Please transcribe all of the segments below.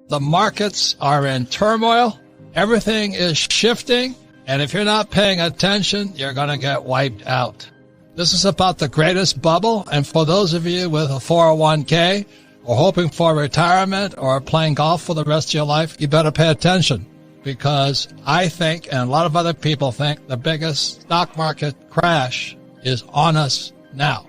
The markets are in turmoil. Everything is shifting. And if you're not paying attention, you're going to get wiped out. This is about the greatest bubble. And for those of you with a 401k or hoping for retirement or playing golf for the rest of your life, you better pay attention. Because I think, and a lot of other people think, the biggest stock market crash is on us now.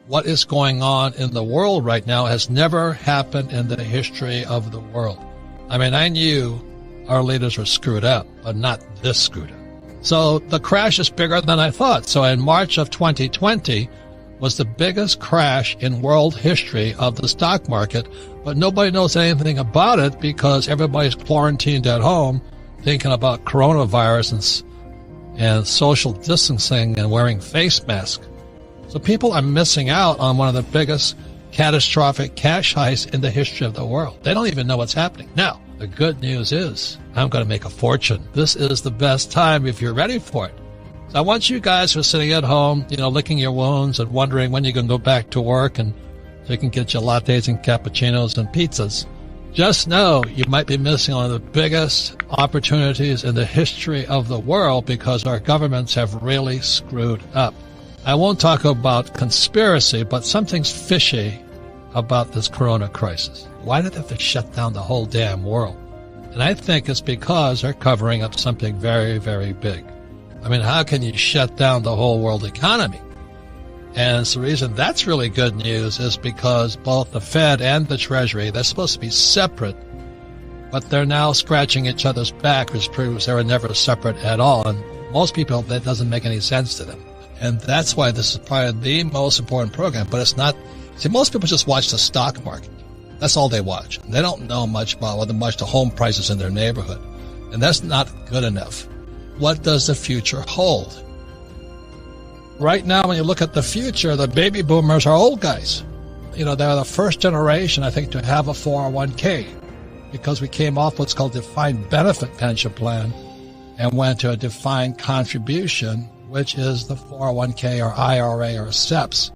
What is going on in the world right now has never happened in the history of the world. I mean, I knew our leaders were screwed up, but not this screwed up. So the crash is bigger than I thought. So in March of 2020 was the biggest crash in world history of the stock market, but nobody knows anything about it because everybody's quarantined at home thinking about coronavirus and social distancing and wearing face masks. So people are missing out on one of the biggest catastrophic cash heists in the history of the world. They don't even know what's happening. Now, the good news is I'm going to make a fortune. This is the best time if you're ready for it. So I want you guys who are sitting at home, licking your wounds and wondering when you're going to go back to work and so you can get your lattes and cappuccinos and pizzas. Just know you might be missing one of the biggest opportunities in the history of the world because our governments have really screwed up. I won't talk about conspiracy, but something's fishy about this corona crisis. Why did they have to shut down the whole damn world? And I think it's because they're covering up something very, very big. I mean, how can you shut down the whole world economy? And it's the reason that's really good news is because both the Fed and the Treasury, they're supposed to be separate, but they're now scratching each other's back, which proves they were never separate at all. And most people, that doesn't make any sense to them. And that's why this is probably the most important program, but it's not. See, most people just watch the stock market. That's all they watch. They don't know much about whether much the home prices in their neighborhood. And that's not good enough. What does the future hold? Right now, when you look at the future, the baby boomers are old guys. They're the first generation, I think, to have a 401k because we came off what's called defined benefit pension plan and went to a defined contribution, which is the 401k or IRA or SEPs.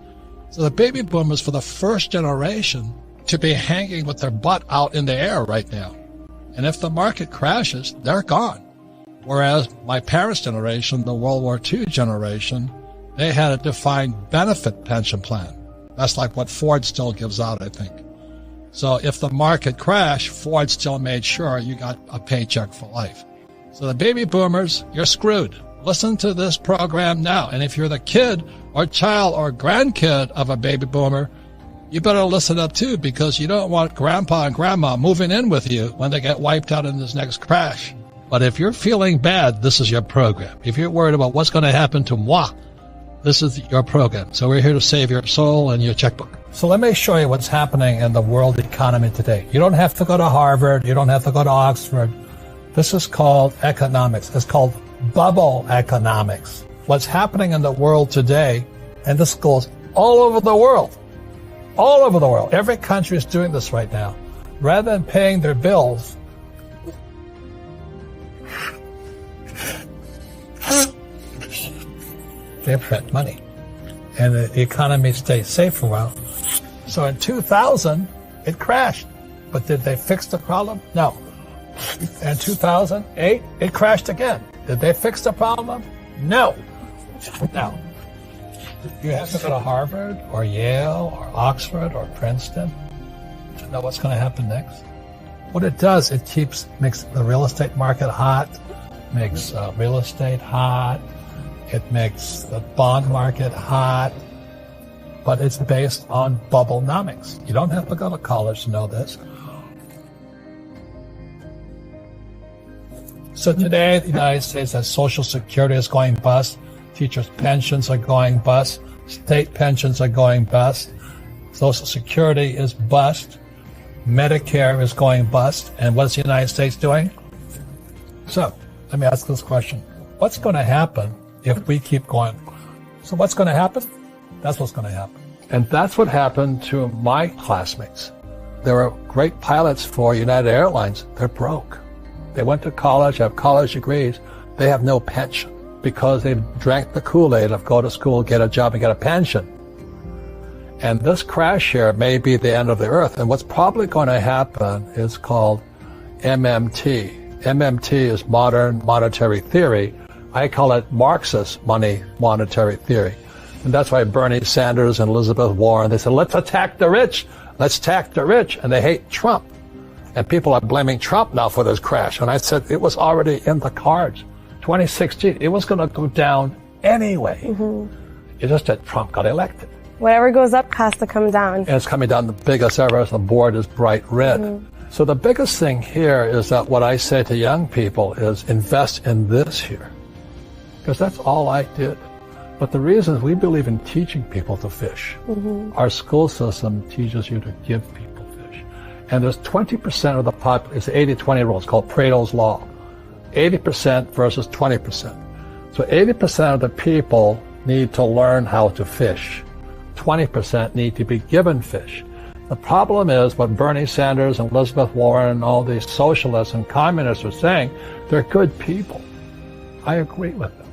So the baby boomers for the first generation to be hanging with their butt out in the air right now. And if the market crashes, they're gone. Whereas my parents' generation, the World War II generation, they had a defined benefit pension plan. That's like what Ford still gives out, I think. So if the market crashed, Ford still made sure you got a paycheck for life. So the baby boomers, you're screwed. Listen to this program now. And if you're the kid or child or grandkid of a baby boomer, you better listen up too, because you don't want grandpa and grandma moving in with you when they get wiped out in this next crash. But if you're feeling bad, this is your program. If you're worried about what's going to happen to moi, this is your program. So we're here to save your soul and your checkbook. So let me show you what's happening in the world economy today. You don't have to go to Harvard. You don't have to go to Oxford. This is called economics. It's called bubble economics. What's happening in the world today, and this goes all over the world. All over the world. Every country is doing this right now. Rather than paying their bills, they print money. And the economy stays safe for a while. So in 2000, it crashed. But did they fix the problem? No. In 2008, it crashed again. Did they fix the problem? No. Now, you have to go to Harvard or Yale or Oxford or Princeton to know what's going to happen next. What it does, it makes the real estate market hot, makes real estate hot, it makes the bond market hot, but it's based on bubblenomics. You don't have to go to college to know this. So today, the United States has Social Security is going bust. Teachers' pensions are going bust. State pensions are going bust. Social Security is bust. Medicare is going bust. And what's the United States doing? So, let me ask this question. What's going to happen if we keep going? So what's going to happen? That's what's going to happen. And that's what happened to my classmates. They were great pilots for United Airlines. They're broke. They went to college, have college degrees. They have no pension because they drank the Kool-Aid of go to school, get a job, and get a pension. And this crash here may be the end of the earth. And what's probably going to happen is called MMT. MMT is modern monetary theory. I call it Marxist monetary theory. And that's why Bernie Sanders and Elizabeth Warren, they said, let's attack the rich. Let's attack the rich. And they hate Trump. And people are blaming Trump now for this crash. And I said, it was already in the cards. 2016, it was going to go down anyway. Mm-hmm. It's just that Trump got elected. Whatever goes up has to come down. And it's coming down the biggest ever. The board is bright red. Mm-hmm. So the biggest thing here is that what I say to young people is invest in this here. Because that's all I did. But the reason is we believe in teaching people to fish. Mm-hmm. Our school system teaches you to give people fish. And there's 20% of the population, it's 80-20 rule. It's called Pareto's Law. 80% versus 20%. So 80% of the people need to learn how to fish. 20% need to be given fish. The problem is what Bernie Sanders and Elizabeth Warren and all these socialists and communists are saying, they're good people. I agree with them.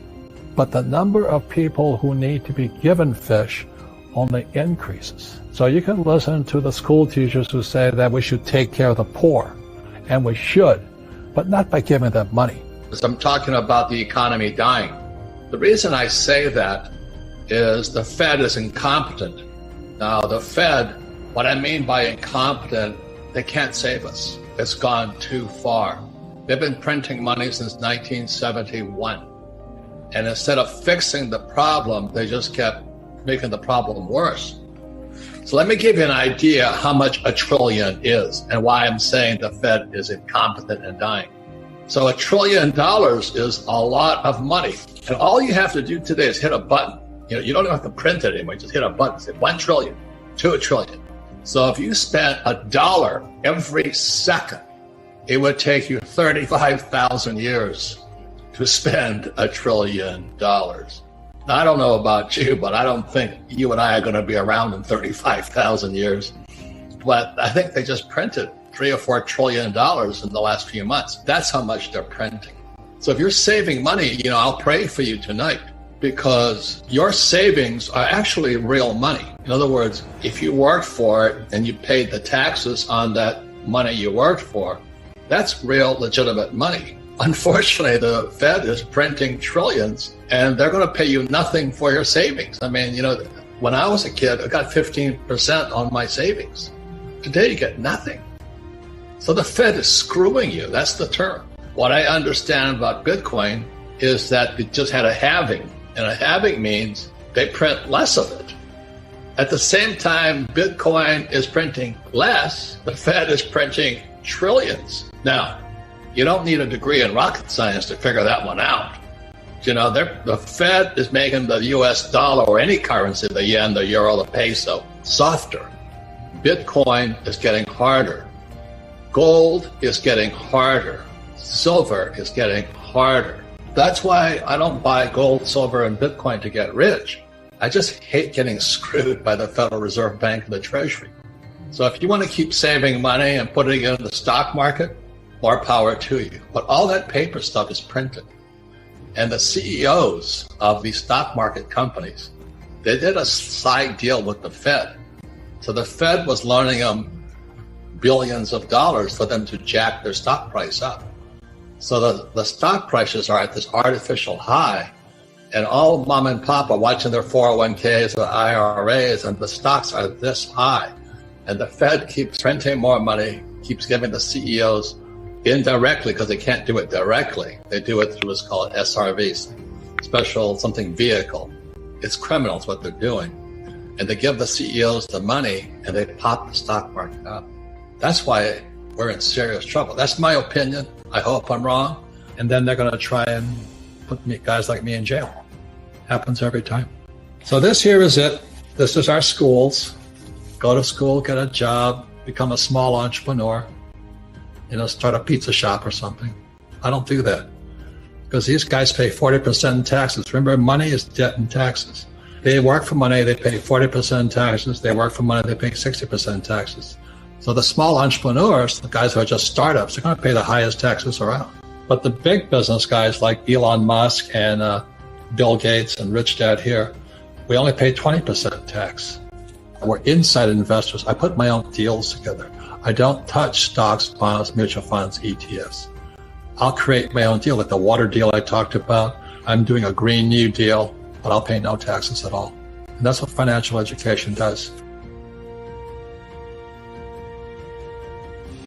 But the number of people who need to be given fish only increases. So you can listen to the school teachers who say that we should take care of the poor, and we should, but not by giving them money. I'm talking about the economy dying. The reason I say that is the Fed is incompetent. Now, the Fed, what I mean by incompetent, they can't save us. It's gone too far. They've been printing money since 1971. And instead of fixing the problem, they just kept making the problem worse. So let me give you an idea how much a trillion is and why I'm saying the Fed is incompetent and dying. So $1 trillion is a lot of money. And all you have to do today is hit a button. You don't even have to print it anymore. Just hit a button. Say 1 trillion, 2 trillion. So if you spent $1 every second, it would take you 35,000 years to spend $1 trillion. Now, I don't know about you, but I don't think you and I are going to be around in 35,000 years. But I think they just printed $3 or $4 trillion in the last few months. That's how much they're printing. So if you're saving money, I'll pray for you tonight because your savings are actually real money. In other words, if you worked for it and you paid the taxes on that money you worked for, that's real legitimate money. Unfortunately, the Fed is printing trillions, and they're going to pay you nothing for your savings. I mean, when I was a kid, I got 15% on my savings. Today, you get nothing. So the Fed is screwing you. That's the term. What I understand about Bitcoin is that it just had a halving, and a halving means they print less of it. At the same time, Bitcoin is printing less. The Fed is printing trillions. Now, you don't need a degree in rocket science to figure that one out. The Fed is making the US dollar or any currency, the yen, the euro, the peso, softer. Bitcoin is getting harder. Gold is getting harder. Silver is getting harder. That's why I don't buy gold, silver, and Bitcoin to get rich. I just hate getting screwed by the Federal Reserve Bank and the Treasury. So if you want to keep saving money and putting it in the stock market, more power to you. But all that paper stuff is printed. And the CEOs of these stock market companies, they did a side deal with the Fed. So the Fed was loaning them billions of dollars for them to jack their stock price up. So the stock prices are at this artificial high, and all mom and pop are watching their 401ks or IRAs, and the stocks are this high. And the Fed keeps printing more money, keeps giving the CEOs indirectly, because they can't do it directly. They do it through what's called SRVs, special something vehicle. It's criminals what they're doing. And they give the CEOs the money and they pop the stock market up. That's why we're in serious trouble. That's my opinion. I hope I'm wrong. And then they're going to try and put guys like me in jail. Happens every time. So this here is it. This is our schools. Go to school, get a job, become a small entrepreneur. Start a pizza shop or something. I don't do that because these guys pay 40% in taxes. Remember, money is debt and taxes. They work for money, they pay 40% in taxes. They work for money, they pay 60% in taxes. So the small entrepreneurs, the guys who are just startups, they're going to pay the highest taxes around. But the big business guys like Elon Musk and Bill Gates and Rich Dad here, we only pay 20% tax. We're inside investors. I put my own deals together. I don't touch stocks, bonds, mutual funds, ETFs. I'll create my own deal, like the water deal I talked about. I'm doing a Green New Deal, but I'll pay no taxes at all. And that's what financial education does.